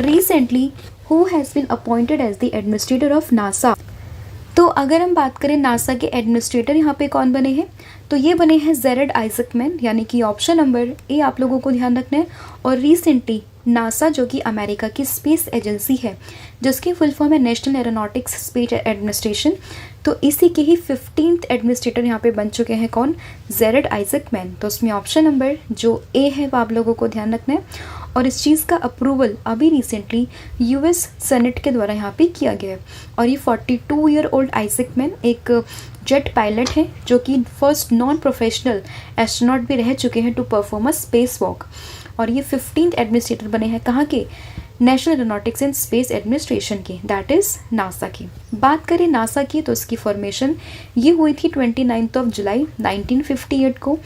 recently who has been appointed as the administrator of NASA? तो अगर हम बात करें नासा के एडमिनिस्ट्रेटर यहाँ पे कौन बने हैं, तो ये बने हैं जेरेड आइजकमैन, यानी कि ऑप्शन नंबर ए आप लोगों को ध्यान रखना है। और रिसेंटली नासा जो कि अमेरिका की स्पेस एजेंसी है, जिसकी फुल फॉर्म है नेशनल एरोनॉटिक्स स्पेस एडमिनिस्ट्रेशन, तो इसी के ही 15th एडमिनिस्ट्रेटर यहाँ पे बन चुके हैं कौन, जेरेड आइजकमैन। तो उसमें ऑप्शन नंबर जो ए है वो आप लोगों को ध्यान रखना है। और इस चीज़ का अप्रूवल अभी रिसेंटली यूएस सेनेट के द्वारा यहाँ पे किया गया है। और ये 42 ईयर ओल्ड आइजकमैन एक जेट पायलट हैं जो कि फर्स्ट नॉन प्रोफेशनल एस्ट्रोनॉट भी रह चुके हैं to perform a space walk. और ये 15th एडमिनिस्ट्रेटर बने हैं कहाँ के, national aeronautics and space administration की, दैट इज़ नासा की। बात करें नासा की तो इसकी फॉर्मेशन ये हुई थी 29 जुलाई 1958 को।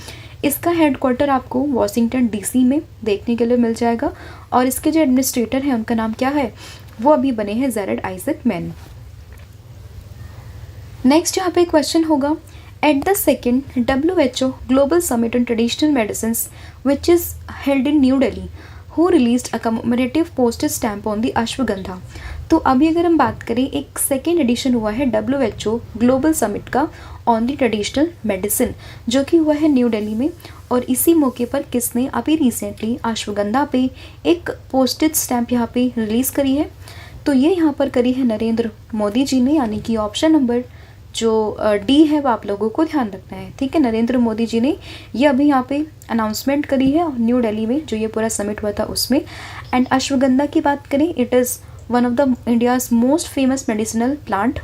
इसका हेडक्वार्टर आपको वॉशिंगटन डीसी में देखने के लिए मिल जाएगा। और इसके जो एडमिनिस्ट्रेटर हैं उनका नाम क्या है, वो अभी बने हैं जेरेड आइजकमैन। नेक्स्ट यहाँ पे क्वेश्चन होगा, at the second WHO global summit on traditional medicine which is held in new Delhi, who released a commemorative postage stamp on the ashwagandha. तो अभी अगर हम बात करें, एक सेकेंड एडिशन हुआ है WHO ग्लोबल समिट का ऑन द ट्रेडिशनल मेडिसिन, जो कि हुआ है न्यू दिल्ली में। और इसी मौके पर किसने अभी रिसेंटली अश्वगंधा पे एक पोस्टेज स्टैम्प यहाँ पे रिलीज़ करी है, तो ये यहाँ पर करी है नरेंद्र मोदी जी ने, यानी कि ऑप्शन नंबर जो डी है वो आप लोगों को ध्यान रखना है। ठीक है, नरेंद्र मोदी जी ने ये अभी यहाँ पे अनाउंसमेंट करी है न्यू दिल्ली में, जो ये पूरा समिट हुआ था उसमें। एंड अश्वगंधा की बात करें, it is one of the India's most famous medicinal plant.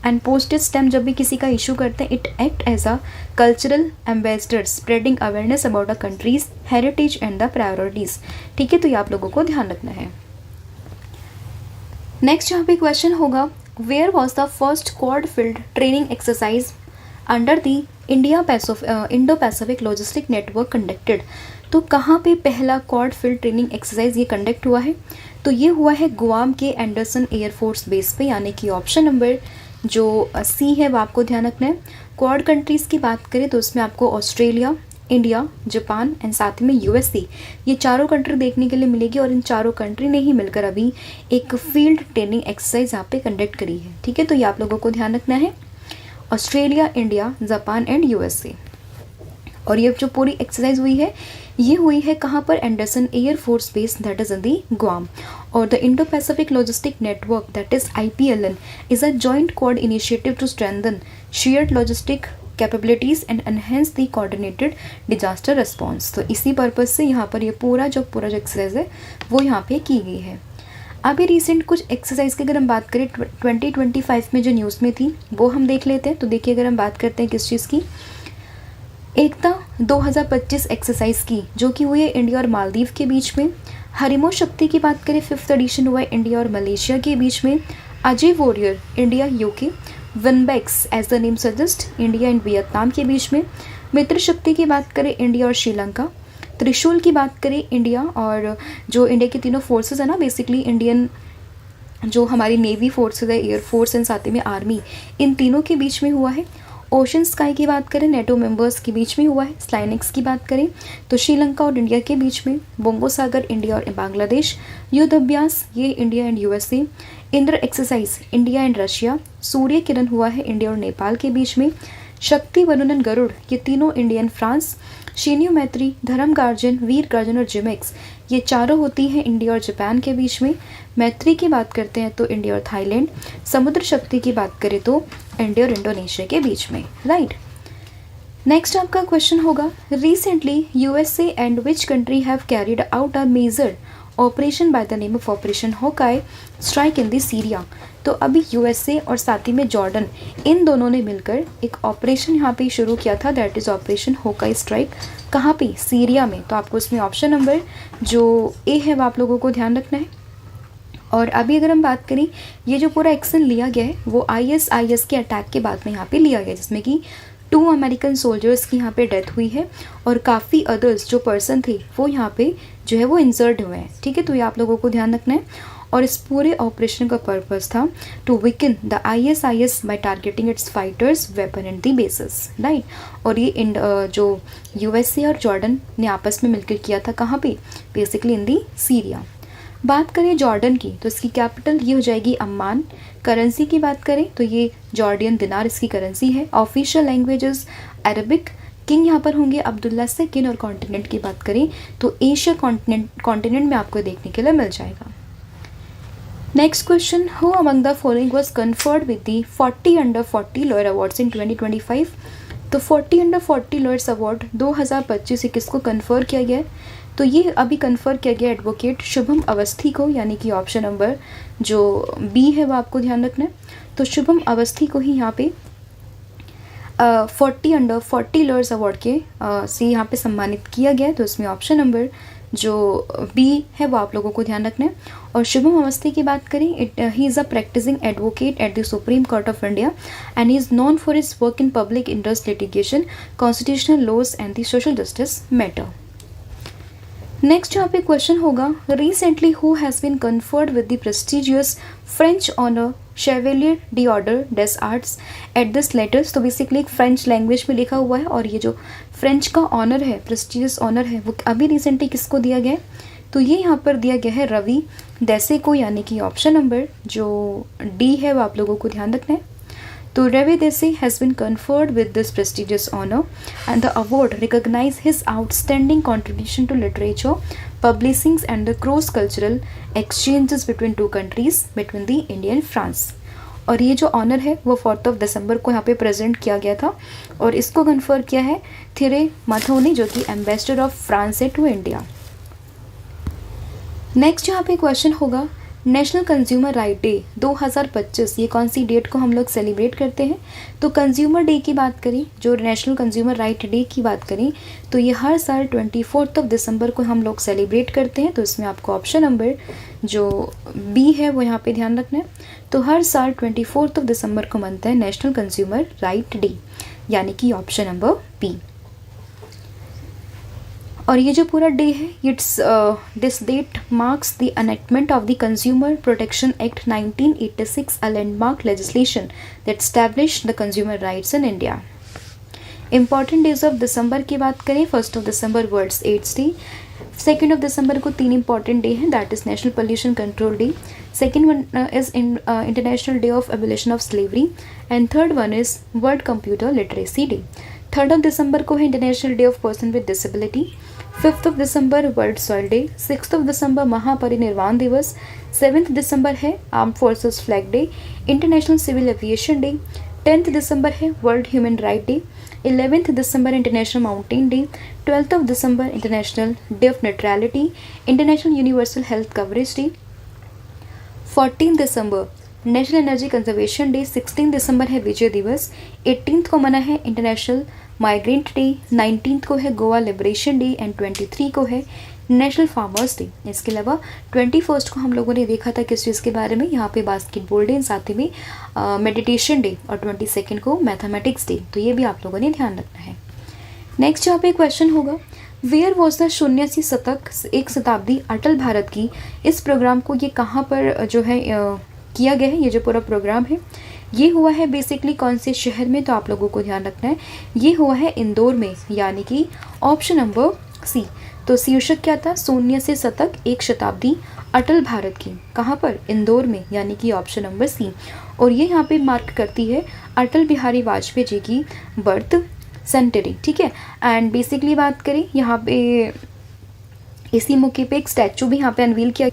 And postage stamp जब भी किसी का इशू करते हैं, it act as a cultural ambassador spreading awareness about a country's heritage and the priorities. ठीक है, तो ये आप लोगों को ध्यान रखना है। नेक्स्ट यहाँ पे क्वेश्चन होगा, where was the first quad field training exercise under the Indo Pacific logistic network conducted. तो कहाँ पे पहला क्वाड फील्ड ट्रेनिंग एक्सरसाइज ये कंडक्ट हुआ है, तो ये हुआ है गुआम के एंडरसन एयरफोर्स बेस पे, यानी कि ऑप्शन नंबर जो सी है वो आपको ध्यान रखना है। क्वाड कंट्रीज़ की बात करें तो उसमें आपको ऑस्ट्रेलिया, इंडिया, जापान एंड साथ में यूएसए, ये चारों कंट्री देखने के लिए मिलेगी। और इन चारों कंट्री ने ही मिलकर अभी एक फील्ड ट्रेनिंग एक्सरसाइज यहाँ पे कंडक्ट करी है। ठीक है, तो ये आप लोगों को ध्यान रखना है, Australia, India, Japan and USA. और ये जो पूरी एक्सरसाइज हुई है, ये हुई है कहाँ पर, Anderson air force base, that is in the Guam. और the Indo Pacific logistic network, that is IPLN, is a joint Quad initiative to strengthen shared logistic capabilities and enhance the coordinated disaster response. तो इसी purpose से यहाँ पर ये पूरा जो exercise है वो यहाँ पे की गई है। अभी रिसेंट कुछ एक्सरसाइज की अगर हम बात करें 2025 में जो न्यूज़ में थी वो हम देख लेते हैं। तो देखिए, अगर हम बात करते हैं किस चीज़ की, एकता 2025 एक्सरसाइज की, जो कि हुई है इंडिया और मालदीव के बीच में। हरिमो शक्ति की बात करें, 5th एडिशन हुआ है इंडिया और मलेशिया के बीच में। Ajeya Warrior India UK, VINBAX as the name suggest India and Vietnam के बीच में। मित्र शक्ति की बात करें, इंडिया और श्रीलंका। त्रिशूल की बात करें, इंडिया और जो इंडिया की तीनों फोर्सेस है ना, बेसिकली इंडियन जो हमारी नेवी फोर्सेस है, एयरफोर्स एंड साथ में आर्मी, इन तीनों के बीच में हुआ है। ओशन स्काई की बात करें, नेटो मेंबर्स के बीच में हुआ है। स्लाइनिक्स की बात करें तो श्रीलंका और इंडिया के बीच में। बोंगो सागर इंडिया और बांग्लादेश। युद्ध अभ्यास ये India and USA. Indra exercise India and Russia. Surya Kiran हुआ है इंडिया और नेपाल के बीच में। शक्ति वरुणन गरुड़ ये तीनों इंडिया एंड फ्रांस। शीन्यू मैत्री, धर्म गार्जन, वीर गार्जन और जिमेक्स ये चारों होती हैं इंडिया और जापान के बीच में। मैत्री की बात करते हैं तो इंडिया और थाईलैंड। समुद्र शक्ति की बात करें तो इंडिया और इंडोनेशिया के बीच में, राइट। नेक्स्ट आपका क्वेश्चन होगा, recently USA and which country have carried out a major operation by the name of operation Hawkeye strike in the Syria. तो अभी यूएसए और साथ ही में जॉर्डन, इन दोनों ने मिलकर एक ऑपरेशन यहाँ पे शुरू किया था, that is operation Hawkeye strike. कहाँ पे, सीरिया में। तो आपको इसमें ऑप्शन नंबर जो ए है वो आप लोगों को ध्यान रखना है। और अभी अगर हम बात करें, ये जो पूरा एक्शन लिया गया है वो ISIS के अटैक के बाद में यहाँ पे लिया गया, जिसमें कि 2 अमेरिकन सोल्जर्स की यहाँ पे डेथ हुई है और काफ़ी अदर्स जो पर्सन थे वो यहाँ पे जो है वो इंजर्ड हुए हैं। ठीक है, तो ये आप लोगों को ध्यान रखना है। और इस पूरे ऑपरेशन का पर्पस था to weaken the ISIS by targeting its fighters weapon and the bases, right. और ये जो यूएसए और जॉर्डन ने आपस में मिलकर किया था, कहाँ पे, बेसिकली इन दी सीरिया। बात करें जॉर्डन की तो इसकी कैपिटल ये हो जाएगी अम्मान। करेंसी की बात करें तो ये जॉर्डियन दिनार इसकी करेंसी है। Official languages Arabic. किंग यहाँ पर होंगे अब्दुल्ला सेकंड। और कॉन्टिनेंट की बात करें तो एशिया कॉन्टिनेंट में आपको देखने के लिए मिल जाएगा। Next question, who among the following was conferred with the 40 under 40 lawyer awards इन 2025। तो 40 अंडर 40 लॉयर्स अवार्ड 2025 से किसको कन्फर किया गया है? तो ये अभी कन्फर किया गया एडवोकेट शुभम अवस्थी को, यानी कि ऑप्शन नंबर जो बी है वो आपको ध्यान रखना है। तो शुभम अवस्थी को ही यहाँ पे 40 अंडर 40 लॉयर्स अवार्ड के से यहाँ पे सम्मानित किया गया है। तो इसमें ऑप्शन नंबर जो बी है वो आप लोगों को ध्यान रखना है। और शुभम अवस्थी की बात करें, he is a practicing advocate at the supreme court of India and he is known for his work in public interest litigation, constitutional laws and the social justice matter. Next यहाँ पे क्वेश्चन होगा, recently who has been conferred with the prestigious French honour chevalier de order des arts at this letters. तो basically एक French language में लिखा हुआ है और ये जो फ्रेंच का ऑनर है, प्रेस्टिजियस ऑनर है, वो अभी रिसेंटली किसको दिया गया है? तो ये यहाँ पर दिया गया है रवि देसे को, यानी कि ऑप्शन नंबर जो डी है वो आप लोगों को ध्यान रखना है। तो Ravi Desai has been conferred with this prestigious honor and the award recognize his outstanding contribution to literature, publishing and the cross-cultural exchanges between two countries, between the India and France। और ये जो ऑनर है वो 4 दिसंबर को यहाँ पे प्रेजेंट किया गया था और इसको कन्फर किया है थिरे माथोनी, जो कि एम्बेसडर ऑफ फ्रांस है टू इंडिया। नेक्स्ट यहाँ पे क्वेश्चन होगा, नेशनल कंज्यूमर राइट डे 2025 ये कौन सी डेट को हम लोग सेलिब्रेट करते हैं? तो कंज्यूमर डे की बात करें, जो नेशनल कंज्यूमर राइट डे की बात करें तो ये हर साल 24 दिसंबर को हम लोग सेलिब्रेट करते हैं। तो इसमें आपको ऑप्शन नंबर जो बी है वो यहाँ पे ध्यान रखना है। तो हर साल 24 दिसंबर को मनता है नेशनल कंज्यूमर राइट डे, यानी कि ऑप्शन नंबर बी। और ये जो पूरा डे है, it's this date marks the enactment of the consumer protection act 1986, a landmark legislation that established the consumer rights in India. Important days of December की बात करें, 1 दिसंबर वर्ल्ड्स एड्स डे, 2 दिसंबर को 3 इंपॉर्टेंट डे हैं, that is national pollution control day, second one is international day of abolition of slavery and third one is world computer literacy day. 3 दिसंबर को है international day of person with disability, 5 दिसंबर world soil day, 6 दिसंबर महापरिनिर्वाण दिवस, 7 दिसंबर है arm forces flag day, international civil aviation day, 10 दिसंबर है world human right day, 11 दिसंबर international mountain day, 12 दिसंबर international day of neutrality, international universal health coverage day, 14 दिसंबर national energy conservation day, 16 दिसंबर है विजय दिवस, 18 को मना है इंटरनेशनल माइग्रेंट डे, 19 को है गोवा लिबरेशन डे एंड 23 को है नेशनल फार्मर्स डे। इसके अलावा 21 को हम लोगों ने देखा था किस चीज़ के बारे में, यहाँ पे बास्केटबॉल डे, साथ ही में मेडिटेशन डे, और 22 को मैथमेटिक्स डे। तो ये भी आप लोगों ने ध्यान रखना है। नेक्स्ट यहाँ पे क्वेश्चन होगा, वेयर वॉज द शून्य सी शतक एक शताब्दी अटल भारत की, इस प्रोग्राम को ये कहाँ पर जो है किया गया है? ये जो पूरा प्रोग्राम है ये हुआ है बेसिकली कौन से शहर में? तो आप लोगों को ध्यान रखना है, ये हुआ है इंदौर में, यानी कि ऑप्शन नंबर सी। तो शीर्षक क्या था? शून्य से शतक एक शताब्दी अटल भारत की, कहाँ पर? इंदौर में, यानी कि ऑप्शन नंबर सी। और ये यहाँ पे मार्क करती है अटल बिहारी वाजपेयी जी की बर्थ सेंचुरी, ठीक है। एंड बेसिकली बात करें यहाँ पे इसी मौके पे एक स्टैचू भी यहाँ पे अनवील किया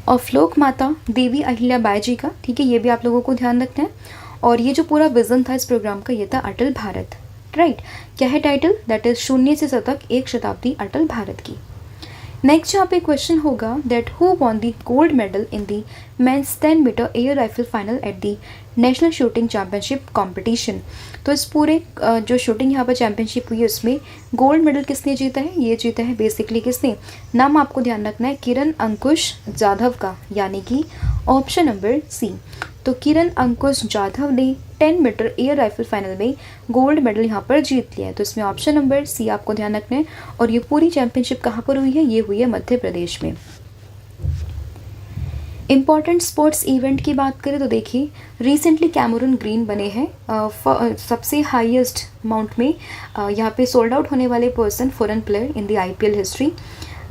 ऑफ लोक माता देवी अहिल्याबाई जी का, ठीक है, ये भी आप लोगों को ध्यान रखना है। और ये जो पूरा विजन था इस प्रोग्राम का ये था अटल भारत, राइट। क्या है टाइटल? दैट इज शून्य से शतक एक शताब्दी अटल भारत की। नेक्स्ट यहाँ पे क्वेश्चन होगा that who won the gold medal in the men's 10 metre air rifle final at the national shooting championship competition. तो इस पूरे जो शूटिंग यहाँ पर चैंपियनशिप हुई है उसमें गोल्ड मेडल किसने जीता है? ये जीता है बेसिकली किसने? नाम आपको ध्यान रखना है, किरण अंकुश जाधव का, यानी कि ऑप्शन नंबर सी। तो किरण अंकुश जाधव ने 10 मीटर एयर राइफल फाइनल में गोल्ड मेडल यहाँ पर जीत लिया है। तो इसमें ऑप्शन नंबर सी आपको ध्यान रखना है। और ये पूरी चैंपियनशिप कहाँ पर हुई है? ये हुई है मध्य प्रदेश में। इम्पॉर्टेंट स्पोर्ट्स इवेंट की बात करें तो देखिए रिसेंटली कैमरून ग्रीन बने हैं सबसे हाईएस्ट अमाउंट में यहाँ पे सोल्ड आउट होने वाले person foreign player in the IPL history.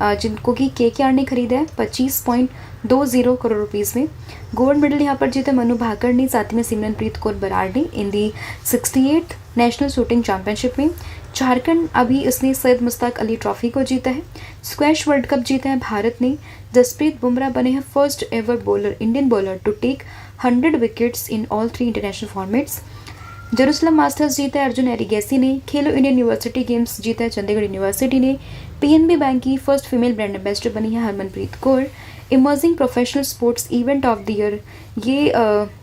जिनको कि KKR ने खरीदा है 25.20 करोड़ रुपीज़ में। गोल्ड मेडल यहाँ पर जीते मनु भाकर ने, साथ में सिमरनप्रीत कौर बराड़ ने इन दी 68th नेशनल शूटिंग चैंपियनशिप में। झारखंड अभी इसने सैयद मुश्ताक अली ट्रॉफी को जीता है। स्क्वैश वर्ल्ड कप जीता है भारत ने। जसप्रीत बुमराह बने हैं first ever bowler, Indian bowler to take 100 wickets in all 3 international formats. Jerusalem masters जीता है अर्जुन एरिगेसी ने। खेलो इंडिया यूनिवर्सिटी गेम्स जीता है चंडीगढ़ यूनिवर्सिटी ने। PNB बैंक की फर्स्ट फीमेल ब्रांड एम्बेसडर बनी है Harmanpreet Kaur. Emerging professional sports event of the year ये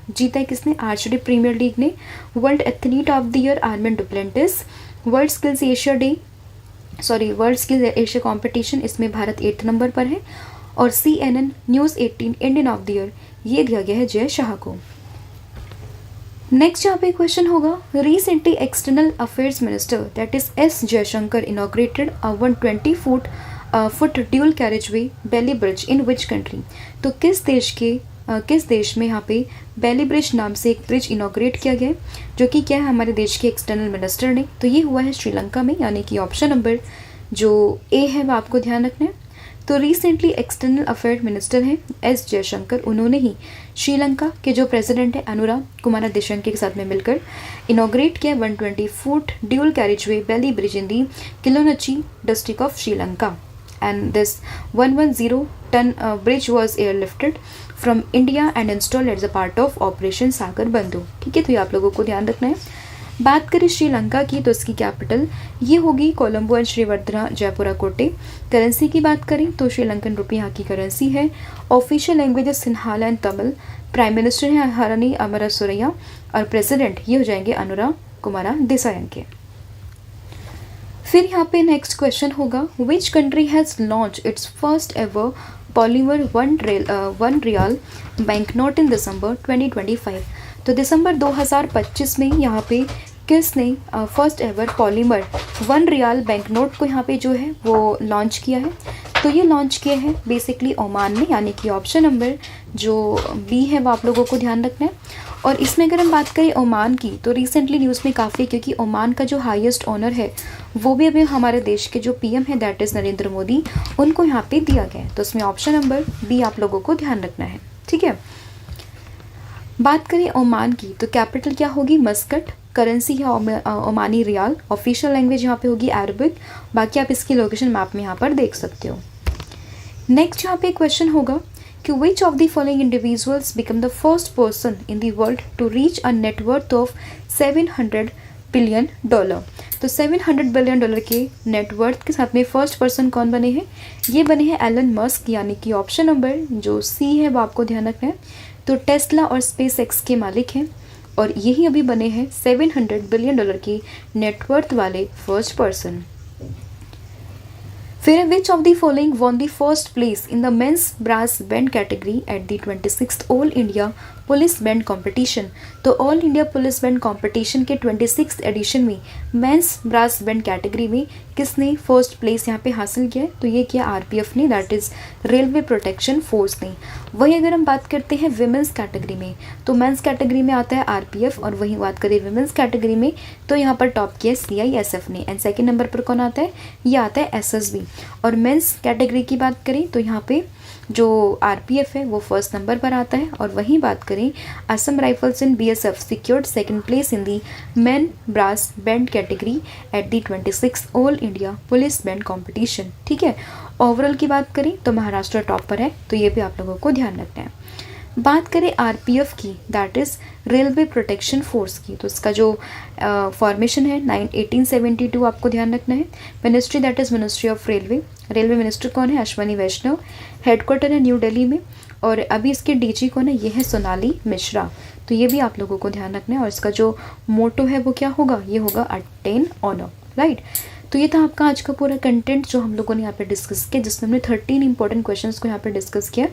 जीता है किसने, आर्चरी प्रीमियर लीग ने। World athlete of the year Armand Duplantis. World skills Asia competition, इसमें भारत 8th नंबर पर है। और CNN news 18 Indian of the year ये दिया गया है जय शाह को। नेक्स्ट यहाँ पे क्वेश्चन होगा, recently external affairs minister that is S Jaishankar inaugurated a 120 foot dual carriageway Bailey bridge in which country. तो किस देश में यहाँ पे बेली ब्रिज नाम से एक ब्रिज इनॉग्रेट किया गया है, जो कि क्या है हमारे देश के एक्सटर्नल मिनिस्टर ने। तो ये हुआ है श्रीलंका में, यानी कि ऑप्शन नंबर जो A है वो आपको ध्यान रखना है। तो रिसेंटली एक्सटर्नल अफेयर मिनिस्टर हैं S जयशंकर, उन्होंने ही श्रीलंका के जो प्रेसिडेंट है अनुराग कुमार दिशंके के साथ में मिलकर इनॉग्रेट किया 120 foot dual carriageway Bailey bridge in the Kilinochchi district of Sri Lanka. And this 110 ton bridge was airlifted from India and installed as a part of operation Sagar Bandhu. ठीक है, तो ये आप लोगों को ध्यान रखना है। बात करें श्रीलंका की तो इसकी कैपिटल ये होगी कोलंबो एंड श्रीवर्धना जयपुरा कोटे। करेंसी की बात करें तो श्रीलंकन रुपये यहाँ की करेंसी है। Official languages Sinhala and Tamil. Prime minister है हरनी अमरसुरैया और प्रेसिडेंट ये हो जाएंगे अनुराग कुमार दिसायंके। फिर यहाँ पे नेक्स्ट क्वेश्चन होगा, which country has launch its first ever polymer one rial bank note in December 2025। तो दिसंबर 2025 में यहाँ पे किसने first ever polymer 1 rial bank note को यहाँ पे जो है वो लॉन्च किया है। तो ये लॉन्च किया है बेसिकली ओमान में, यानी कि ऑप्शन नंबर जो B है वो आप लोगों को ध्यान रखना है। और इसमें अगर हम बात करें ओमान की तो रिसेंटली न्यूज़ में काफ़ी, क्योंकि ओमान का जो हाईएस्ट ऑनर है वो भी अभी हमारे देश के जो PM है दैट इज़ नरेंद्र मोदी, उनको यहाँ पे दिया गया है। तो इसमें ऑप्शन नंबर B आप लोगों को ध्यान रखना है। ठीक है, बात करें ओमान की तो कैपिटल क्या होगी, मस्कट। करेंसी है ओमानी रियाल। ऑफिशियल लैंग्वेज यहाँ पे होगी अरबिक। बाकी आप इसकी लोकेशन मैप में यहाँ पर देख सकते हो। नेक्स्ट यहाँ पे क्वेश्चन होगा कि which of the following individuals become the first person in the world to reach a net worth of $700 billion. तो $700 बिलियन के नेटवर्थ के साथ में फर्स्ट पर्सन कौन बने हैं, ये बने हैं एलन मस्क, यानी कि ऑप्शन नंबर जो C है वो आपको ध्यान रखना है। तो टेस्ला और स्पेस एक्स के मालिक हैं और यही अभी बने हैं $700 बिलियन की नेटवर्थ वाले फर्स्ट पर्सन। फिर which of the following won the first place in the men's brass band category at the 26th all India police band competition. तो all India police band competition के 26th addition में men's brass band category में किसने first place यहाँ पे हासिल किया है, तो ये किया RPF ने, that is railway protection force ने। वही अगर हम बात करते हैं विमेंस कैटेगरी में तो मेंस कैटेगरी में आता है RPF, और वही बात करें विमेंस कैटेगरी में तो यहाँ पर टॉप किया CISF ने। एंड सेकेंड नंबर पर कौन आता है, ये आता है SSB। और मेंस कैटेगरी की बात करें तो यहाँ पे जो RPF है वो फर्स्ट नंबर पर आता है। और वहीं बात करें Assam rifles and BSF secured second place in the men brass band category at the 26th all India police band competition. ठीक है, ओवरऑल की बात करें तो महाराष्ट्र टॉप पर है, तो ये भी आप लोगों को ध्यान रखना है। बात करें RPF की that is railway protection force की, तो इसका जो फॉर्मेशन है 1872 आपको ध्यान रखना है। Ministry that is ministry of railway. Railway minister कौन है, अश्वनी वैष्णव। हेडक्वार्टर है न्यू दिल्ली में। और अभी इसके DG कौन है, ये है सोनाली मिश्रा। तो ये भी आप लोगों को ध्यान रखना है। और इसका जो मोटो है वो क्या होगा, ये होगा अटेन ऑनर, राइट। तो ये था आपका आज का पूरा कंटेंट जो हम लोगों ने यहाँ पे डिस्कस किया, जिसमें हमने 13 इंपॉर्टेंट क्वेश्चंस को यहाँ पे डिस्कस किया।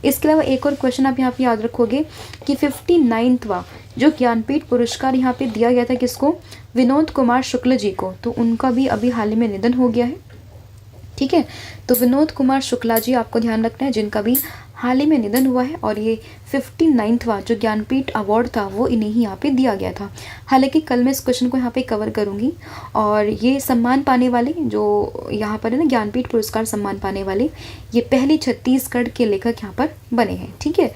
इसके अलावा एक और क्वेश्चन आप यहाँ पे याद रखोगे कि 59वां जो ज्ञानपीठ पुरस्कार यहाँ पे दिया गया था किसको, विनोद कुमार शुक्ल जी को, तो उनका भी अभी हाल ही में निधन हो गया है। ठीक है, तो विनोद कुमार शुक्ला जी आपको ध्यान रखना है, जिनका भी हाल ही में निधन हुआ है और ये 59वां जो ज्ञानपीठ अवार्ड था वो इन्हें ही यहाँ पे दिया गया था। हालांकि कल मैं इस क्वेश्चन को यहाँ पे कवर करूँगी। और ये सम्मान पाने वाले जो यहाँ पर है ना ज्ञानपीठ पुरस्कार सम्मान पाने वाले ये पहले छत्तीसगढ़ के लेखक यहाँ पर बने हैं, ठीक है।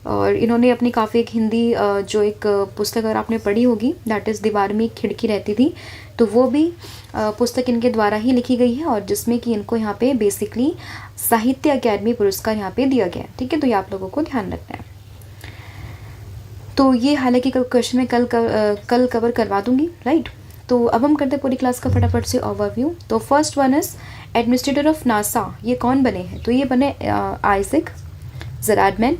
और इन्होंने अपनी काफ़ी एक हिंदी जो एक पुस्तक अगर आपने पढ़ी होगी दैट इज़ दीवार में एक खिड़की रहती थी, तो वो भी पुस्तक इनके द्वारा ही लिखी गई है और जिसमें कि इनको यहाँ पे बेसिकली साहित्य अकेडमी पुरस्कार यहाँ पे दिया गया है, ठीक है। तो ये आप लोगों को ध्यान रखना है। तो ये हालांकि क्वेश्चन मैं कल कवर करवा दूंगी, राइट। तो अब हम करते हैं पूरी क्लास का फटाफट से ओवरव्यू। तो first one is administrator of NASA, ये कौन बने हैं? तो ये बने आइजैक ज़राडमैन।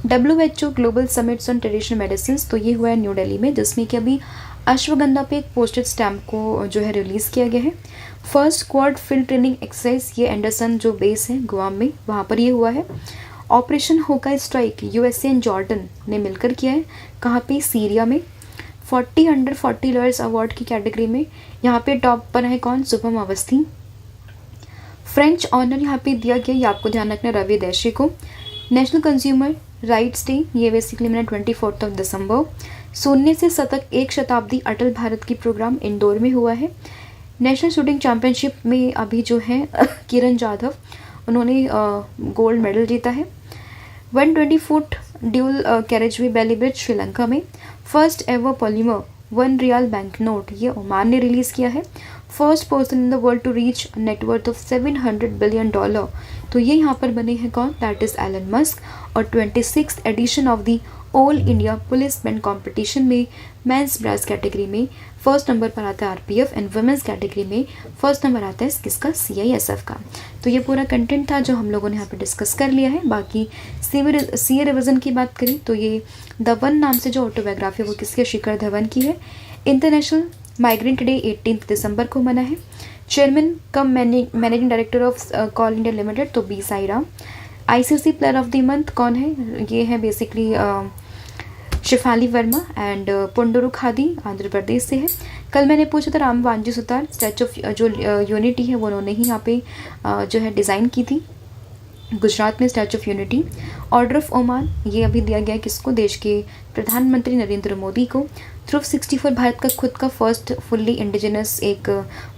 WHO global summits on traditional medicine, तो ये हुआ है न्यू दिल्ली में, जिसमें कि अभी अश्वगंधा पे एक पोस्टेड स्टैम्प को जो है रिलीज़ किया गया है। First quad field training exercise ये एंडरसन जो बेस है गुआम में वहाँ पर ये हुआ है। ऑपरेशन होका स्ट्राइक USA एंड जॉर्डन ने मिलकर किया है, कहाँ पे? सीरिया में। 40 अंडर 40 लॉयर्स अवार्ड की कैटेगरी में यहाँ पे टॉप पर है कौन? शुभम अवस्थी। फ्रेंच ऑनर यहाँ पे दिया गया, ये आपको ध्यान रखना, रवि देशी को। नेशनल कंज्यूमर राइट्स डे ये बेसिकली मैंने 24 दिसंबर। शून्य से शतक एक शताब्दी अटल भारत की प्रोग्राम इंदौर में हुआ है। नेशनल शूटिंग चैंपियनशिप में अभी जो है किरण जाधव उन्होंने गोल्ड मेडल जीता है। 120 foot dual carriageway Bailey bridge Sri Lanka में। First ever polymer 1 rial bank note ये ओमान ने रिलीज़ किया है। First person in the world to reach net worth of $700 billion, तो ये यहाँ पर बने हैं कौन? That is Elon Musk. और 26th edition of the all India police band competition में मेंस ब्रास कैटेगरी में फर्स्ट नंबर पर आता है RPF एंड वुमेंस कैटेगरी में फर्स्ट नंबर आता है किसका? CISF का। तो ये पूरा कंटेंट था जो हम लोगों ने यहाँ पे डिस्कस कर लिया है। बाकी CA रिविज़न की बात करें तो ये द वन नाम से जो ऑटोबायोग्राफी वो किसके? शिखर धवन की है। इंटरनेशनल माइग्रेंट डे 18 दिसंबर को मना है। Chairman cum managing director of call India limited तो B Sai Ram. ICC player of the month कौन है? ये है बेसिकली शिफाली वर्मा एंड पुंडुरु खादी आंध्र प्रदेश से है। कल मैंने पूछा था राम वांजी सुतार स्टैचू ऑफ जो यूनिटी है वो उन्होंने ही यहाँ पे जो है डिज़ाइन की थी गुजरात में, statue of unity. Order of Oman ये अभी दिया गया किसको? देश के प्रधानमंत्री नरेंद्र मोदी को। ध्रुव 64 भारत का खुद का फर्स्ट फुल्ली इंडिजिनस एक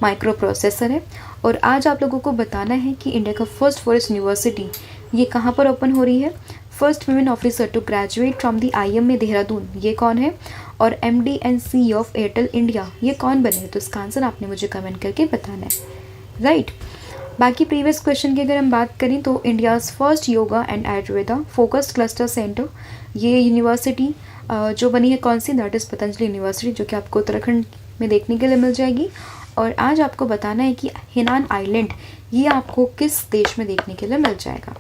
माइक्रो प्रोसेसर है। और आज आप लोगों को बताना है कि इंडिया का फर्स्ट फॉरेस्ट यूनिवर्सिटी ये कहाँ पर ओपन हो रही है। First women officer to graduate from the IIM में देहरादून ये कौन है? और MD and CEO of Airtel India ये कौन बने? तो इसका आंसर आपने मुझे कमेंट करके बताना है, राइट। बाकी प्रीवियस क्वेश्चन की अगर हम बात करें तो India's first yoga and Ayurveda focused cluster centre ये यूनिवर्सिटी जो बनी है कौन सी? दैट इज़ पतंजलि यूनिवर्सिटी, जो कि आपको उत्तराखंड में देखने के लिए मिल जाएगी। और आज आपको बताना है कि हिनान आइलैंड ये आपको किस देश में देखने के लिए मिल जाएगा।